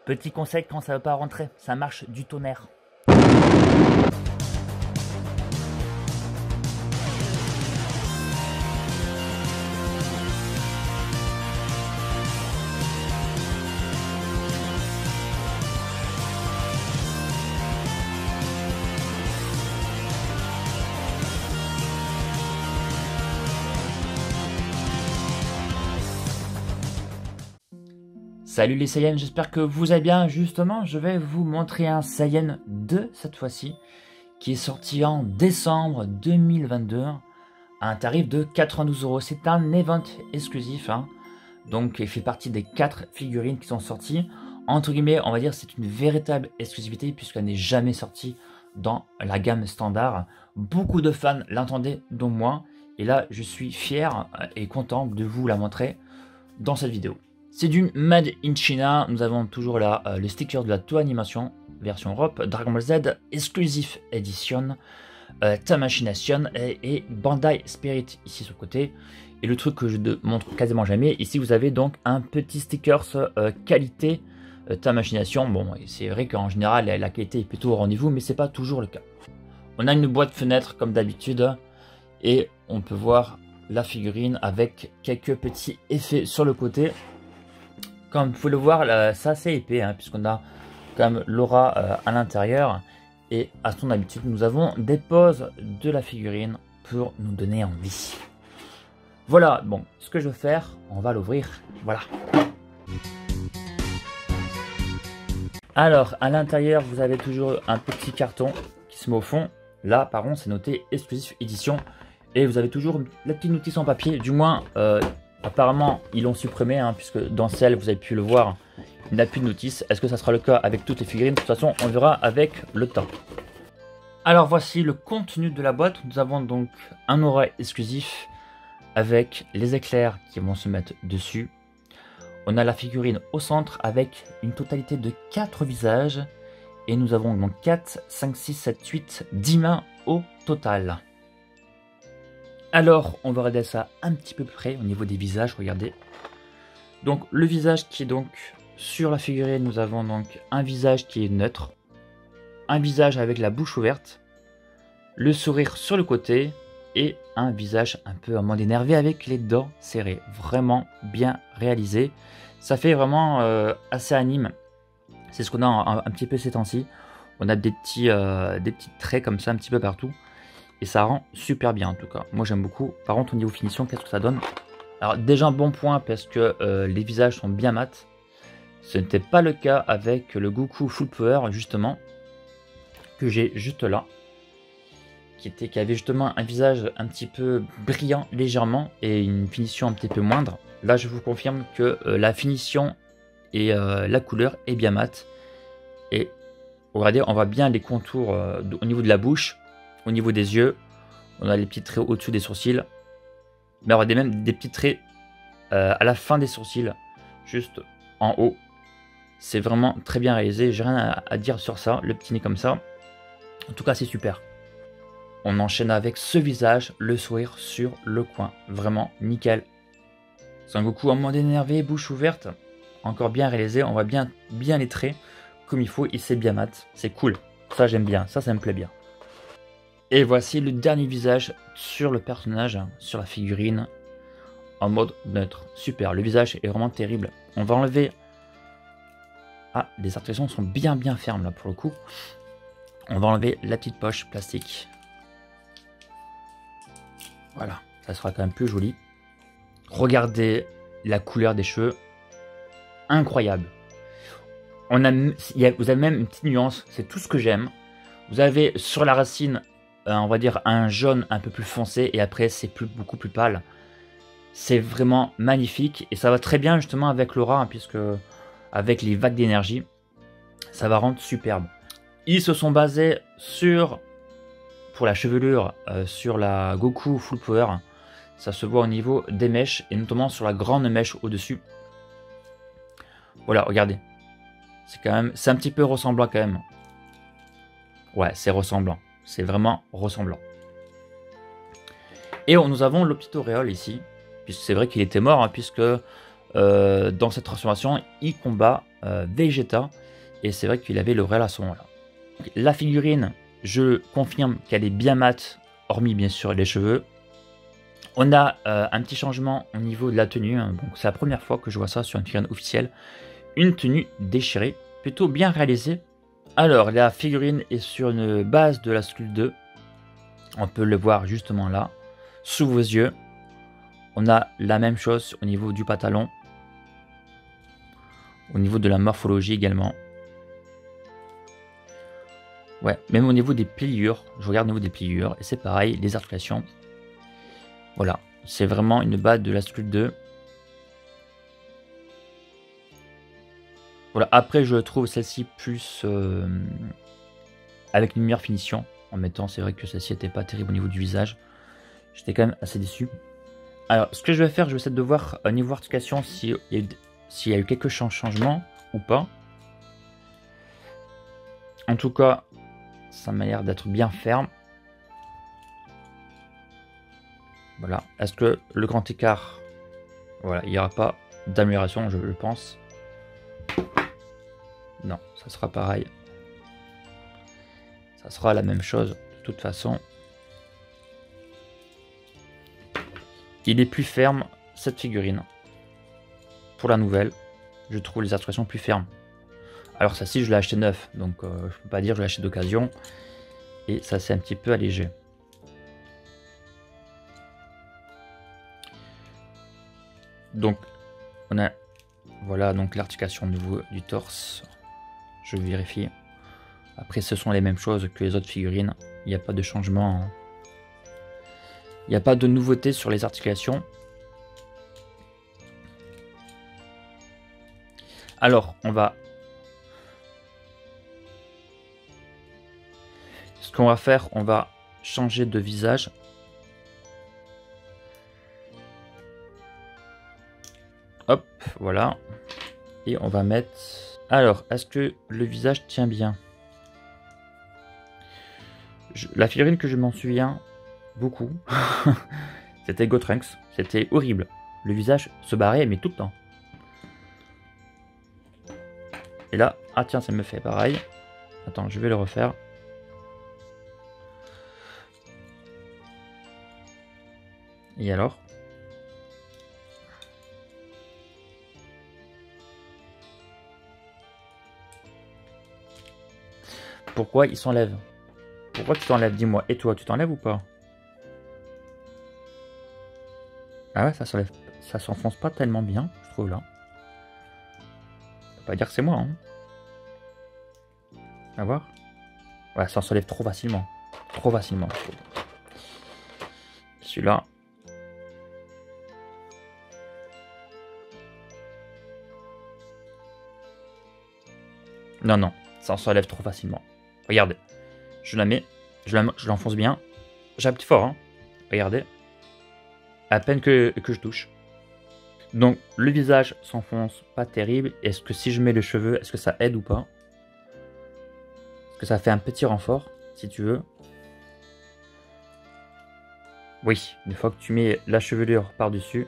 Petit conseil quand ça ne veut pas rentrer, ça marche du tonnerre. Salut les Saiyans, j'espère que vous allez bien. Justement, je vais vous montrer un Saiyan 2 cette fois-ci, qui est sorti en décembre 2022 à un tarif de 92 €. C'est un event exclusif, hein. Donc il fait partie des 4 figurines qui sont sorties. Entre guillemets, on va dire c'est une véritable exclusivité puisqu'elle n'est jamais sortie dans la gamme standard. Beaucoup de fans l'entendaient, dont moi. Et là, je suis fier et content de vous la montrer dans cette vidéo. C'est du Made in China. Nous avons toujours là le sticker de la Toei Animation version Europe, Dragon Ball Z Exclusive Edition, Tamashination et Bandai Spirit ici sur le côté. Et le truc que je ne montre quasiment jamais, ici vous avez donc un petit sticker qualité Tamashination. Bon, c'est vrai qu'en général la qualité est plutôt au rendez-vous, mais c'est pas toujours le cas. On a une boîte fenêtre comme d'habitude et on peut voir la figurine avec quelques petits effets sur le côté. Comme vous pouvez le voir, c'est assez épais, hein, puisqu'on a quand même l'aura à l'intérieur. Et à son habitude, nous avons des poses de la figurine pour nous donner envie. Voilà, bon, ce que je vais faire, on va l'ouvrir. Voilà. Alors, à l'intérieur, vous avez toujours un petit carton qui se met au fond. Là, par contre, c'est noté exclusif édition. Et vous avez toujours la petite notice en papier, du moins... apparemment, ils l'ont supprimé, hein, puisque dans celle, vous avez pu le voir, il n'a plus de notice. Est-ce que ça sera le cas avec toutes les figurines? De toute façon, on verra avec le temps. Alors, voici le contenu de la boîte. Nous avons donc un aura exclusif avec les éclairs qui vont se mettre dessus. On a la figurine au centre avec une totalité de 4 visages. Et nous avons donc 4, 5, 6, 7, 8, 10 mains au total. Alors, on va regarder ça un petit peu plus près au niveau des visages, regardez. Donc, le visage qui est donc sur la figurine, nous avons donc un visage qui est neutre, un visage avec la bouche ouverte, le sourire sur le côté et un visage un peu en mode énervé avec les dents serrées. Vraiment bien réalisé. Ça fait vraiment assez anime. C'est ce qu'on a un petit peu ces temps-ci. On a des petits traits comme ça un petit peu partout. Et ça rend super bien en tout cas. Moi j'aime beaucoup. Par contre au niveau finition, qu'est-ce que ça donne? Alors déjà un bon point parce que les visages sont bien mat. Ce n'était pas le cas avec le Goku Full Power justement. Que j'ai juste là. Qui avait justement un visage un petit peu brillant légèrement. Et une finition un petit peu moindre. Là je vous confirme que la finition et la couleur est bien mat. Et regardez, on voit bien les contours au niveau de la bouche. Au niveau des yeux, on a les petits traits au-dessus des sourcils. Mais on a même des petits traits à la fin des sourcils, juste en haut. C'est vraiment très bien réalisé, j'ai rien à dire sur ça, le petit nez comme ça. En tout cas, c'est super. On enchaîne avec ce visage, le sourire sur le coin. Vraiment nickel. Son Goku en mode énervé, bouche ouverte. Encore bien réalisé, on voit bien les traits comme il faut et c'est bien mat. C'est cool, ça j'aime bien, ça me plaît bien. Et voici le dernier visage sur le personnage, sur la figurine, en mode neutre. Super, le visage est vraiment terrible. On va enlever... Ah, les articulations sont bien fermes là pour le coup. On va enlever la petite poche plastique. Voilà, ça sera quand même plus joli. Regardez la couleur des cheveux. Incroyable. Vous avez même une petite nuance, c'est tout ce que j'aime. Vous avez sur la racine... on va dire un jaune un peu plus foncé et après c'est beaucoup plus pâle. C'est vraiment magnifique et ça va très bien justement avec l'aura, hein, puisque avec les vagues d'énergie, ça va rendre superbe. Ils se sont basés pour la chevelure, sur la Goku Full Power. Ça se voit au niveau des mèches et notamment sur la grande mèche au-dessus. Voilà, regardez. C'est un petit peu ressemblant quand même. Ouais, c'est ressemblant. C'est vraiment ressemblant. Et nous avons le petit auréole ici. Puisque c'est vrai qu'il était mort, hein, puisque dans cette transformation, il combat Vegeta. Et c'est vrai qu'il avait le réel à ce moment-là. La figurine, je confirme qu'elle est bien mate, hormis bien sûr les cheveux. On a un petit changement au niveau de la tenue. Hein. Donc c'est la première fois que je vois ça sur une figurine officielle. Une tenue déchirée, plutôt bien réalisée. Alors la figurine est sur une base de la Sculpt 2. On peut le voir justement là, sous vos yeux. On a la même chose au niveau du pantalon. Au niveau de la morphologie également. Ouais, même au niveau des pliures, je regarde au niveau des pliures, et c'est pareil, les articulations. Voilà, c'est vraiment une base de la Sculpt 2. Voilà, après je trouve celle-ci plus avec une meilleure finition. En mettant, c'est vrai que celle-ci n'était pas terrible au niveau du visage. J'étais quand même assez déçu. Alors, ce que je vais faire, je vais essayer de voir au niveau articulation s'il y a eu quelques changements ou pas. En tout cas, ça m'a l'air d'être bien ferme. Voilà. Est-ce que le grand écart... Voilà, il n'y aura pas d'amélioration, je pense. Non, ça sera pareil. Ça sera la même chose de toute façon. Il est plus ferme, cette figurine. Pour la nouvelle, je trouve les articulations plus fermes. Alors ça ci je l'ai acheté neuf, donc je peux pas dire que je l'ai acheté d'occasion. Et ça c'est un petit peu allégé. Donc on a voilà donc l'articulation au niveau du torse. Je vérifie. Après ce sont les mêmes choses que les autres figurines. Il n'y a pas de changement. Hein. Il n'y a pas de nouveauté sur les articulations. Alors on va... Ce qu'on va faire, on va changer de visage. Hop, voilà. Et on va mettre... Alors, est-ce que le visage tient bien? La figurine que je m'en souviens beaucoup, c'était Gotrunks. C'était horrible. Le visage se barrait, mais tout le temps. Et là, ah tiens, ça me fait pareil. Attends, je vais le refaire. Et alors? Pourquoi il s'enlève? Pourquoi tu t'enlèves? Dis-moi. Et toi, tu t'enlèves ou pas? Ah ouais, ça s'enlève. Ça s'enfonce pas tellement bien, je trouve là. Faut pas dire que c'est moi, hein. À voir. Ouais, ça s'enlève trop facilement. Trop facilement, je trouve. Celui-là. Non, non, ça s'enlève trop facilement. Regardez. Je la mets, je l'enfonce bien. J'appuie fort, hein. Regardez. À peine que je touche. Donc, le visage s'enfonce pas terrible. Est-ce que si je mets les cheveux, est-ce que ça aide ou pas? Est-ce que ça fait un petit renfort, si tu veux? Oui, une fois que tu mets la chevelure par-dessus,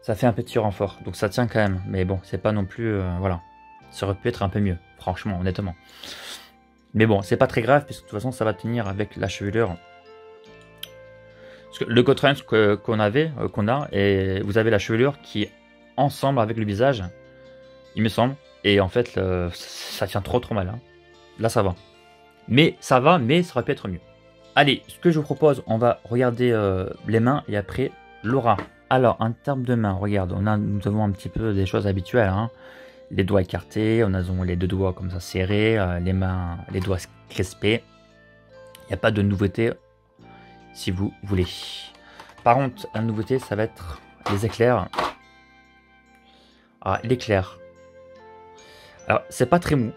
ça fait un petit renfort. Donc ça tient quand même. Mais bon, c'est pas non plus... voilà. Ça aurait pu être un peu mieux, franchement, honnêtement. Mais bon, c'est pas très grave, puisque de toute façon, ça va tenir avec la chevelure. Parce que le Gotrunks qu'on a, et vous avez la chevelure qui est ensemble avec le visage, il me semble. Et en fait, ça tient trop mal. Hein. Là, ça va. Mais ça va, mais ça aurait pu être mieux. Allez, ce que je vous propose, on va regarder les mains et après l'aura. Alors, en termes de mains, regarde, nous avons un petit peu des choses habituelles. Hein. Les doigts écartés, on a les deux doigts comme ça serrés, les mains, les doigts crispés. Il n'y a pas de nouveauté si vous voulez. Par contre, la nouveauté, ça va être les éclairs. Ah, l'éclair. Alors, c'est pas très mou.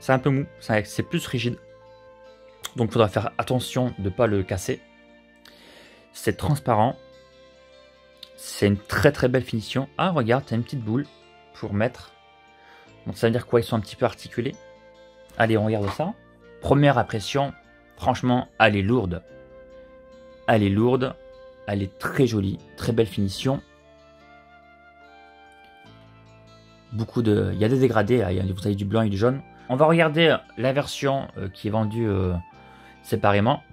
C'est un peu mou, c'est plus rigide. Donc, il faudra faire attention de ne pas le casser. C'est transparent. C'est une très très belle finition. Ah, regarde, tu as une petite boule pour mettre. Donc, ça veut dire quoi? Ils sont un petit peu articulés. Allez, on regarde ça. Première impression, franchement, elle est lourde. Elle est lourde. Elle est très jolie. Très belle finition. il y a des dégradés, vous avez du blanc et du jaune. On va regarder la version qui est vendue séparément,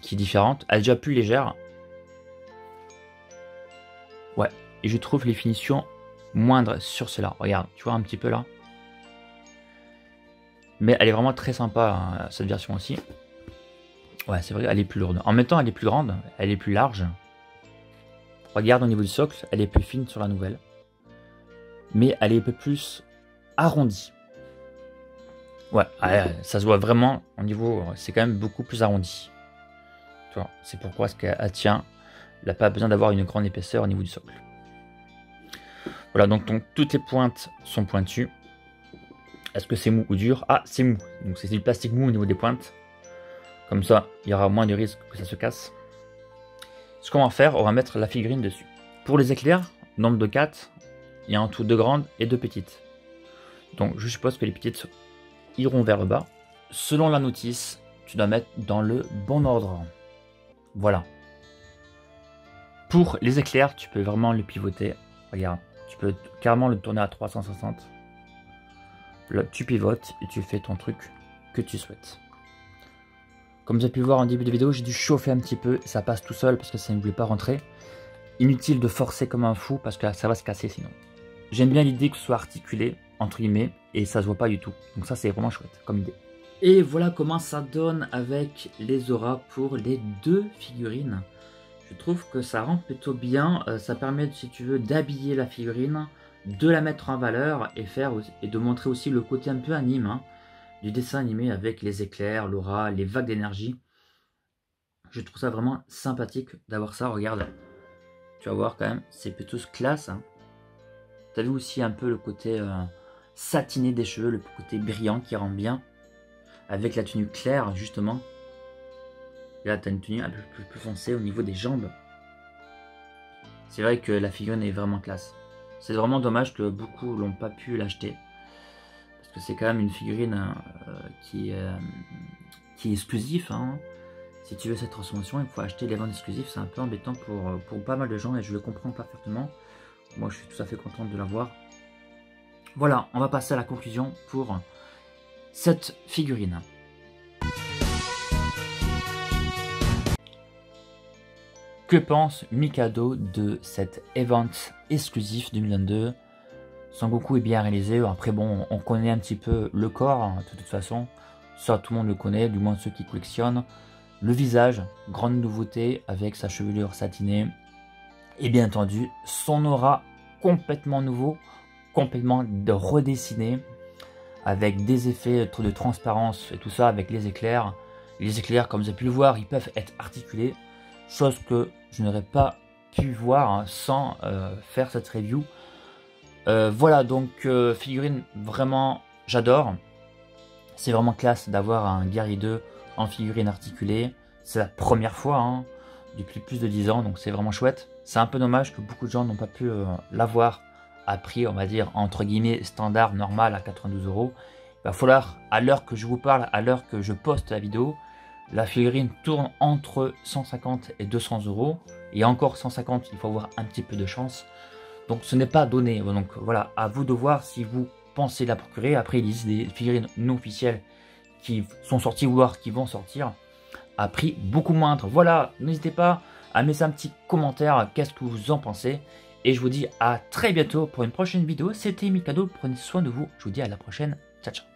qui est différente. Elle est déjà plus légère. Ouais, et je trouve les finitions moindres sur cela. Regarde, tu vois un petit peu là. Mais elle est vraiment très sympa, hein, cette version aussi. Ouais, c'est vrai, elle est plus lourde. En même temps, elle est plus grande, elle est plus large. Regarde au niveau du socle, elle est plus fine sur la nouvelle. Mais elle est un peu plus arrondie. Ouais, ça se voit vraiment au niveau, c'est quand même beaucoup plus arrondi. C'est pourquoi elle tient. Elle n'a pas besoin d'avoir une grande épaisseur au niveau du socle. Voilà, donc toutes les pointes sont pointues. Est-ce que c'est mou ou dur? Ah, c'est mou. Donc c'est du plastique mou au niveau des pointes. Comme ça, il y aura moins de risque que ça se casse. Ce qu'on va faire, on va mettre la figurine dessus. Pour les éclairs, nombre de 4, il y a en tout 2 grandes et 2 petites. Donc je suppose que les petites iront vers le bas. Selon la notice, tu dois mettre dans le bon ordre. Voilà. Pour les éclairs, tu peux vraiment le pivoter. Regarde, tu peux carrément le tourner à 360. Là, tu pivotes et tu fais ton truc que tu souhaites. Comme vous avez pu le voir en début de vidéo, j'ai dû chauffer un petit peu. Ça passe tout seul parce que ça ne voulait pas rentrer. Inutile de forcer comme un fou parce que ça va se casser sinon. J'aime bien l'idée que ce soit articulé, entre guillemets, et ça se voit pas du tout. Donc ça, c'est vraiment chouette comme idée. Et voilà comment ça donne avec les auras pour les 2 figurines. Je trouve que ça rend plutôt bien. Ça permet, si tu veux, d'habiller la figurine, de la mettre en valeur et de montrer aussi le côté un peu anime, hein, du dessin animé avec les éclairs, l'aura, les vagues d'énergie. Je trouve ça vraiment sympathique d'avoir ça. Regarde, tu vas voir quand même, c'est plutôt classe. Hein. Tu as vu aussi un peu le côté satiné des cheveux, le côté brillant qui rend bien. Avec la tenue claire, justement. Et là, tu as une tenue un peu plus foncée au niveau des jambes. C'est vrai que la figurine est vraiment classe. C'est vraiment dommage que beaucoup n'ont pas pu l'acheter. Parce que c'est quand même une figurine qui est exclusive. Hein. Si tu veux cette transformation, il faut acheter les ventes exclusives. C'est un peu embêtant pour pas mal de gens et je le comprends parfaitement. Moi, je suis tout à fait content de l'avoir. Voilà, on va passer à la conclusion pour cette figurine. Que pense Mikado de cet event exclusif 2022? Son Goku est bien réalisé. Après bon, on connaît un petit peu le corps, hein, de toute façon. Ça, tout le monde le connaît, du moins ceux qui collectionnent. Le visage, grande nouveauté avec sa chevelure satinée. Et bien entendu, son aura complètement nouveau, complètement redessiné. Avec des effets de transparence et tout ça, avec les éclairs. Les éclairs, comme vous avez pu le voir, ils peuvent être articulés. Chose que je n'aurais pas pu voir, hein, sans faire cette review. Voilà, donc figurine vraiment, j'adore. C'est vraiment classe d'avoir un Guerrier 2 en figurine articulée. C'est la première fois, hein, depuis plus de 10 ans, donc c'est vraiment chouette. C'est un peu dommage que beaucoup de gens n'ont pas pu l'avoir à prix, on va dire, entre guillemets, standard, normal, à 92 €. Il va falloir, à l'heure que je vous parle, à l'heure que je poste la vidéo, la figurine tourne entre 150 et 200 €. Et encore 150, il faut avoir un petit peu de chance. Donc ce n'est pas donné. Donc voilà, à vous de voir si vous pensez la procurer. Après, il existe des figurines non officielles qui sont sorties ou qui vont sortir à prix beaucoup moindre. Voilà, n'hésitez pas à mettre un petit commentaire. Qu'est-ce que vous en pensez? Et je vous dis à très bientôt pour une prochaine vidéo. C'était Mikado, prenez soin de vous. Je vous dis à la prochaine. Ciao, ciao.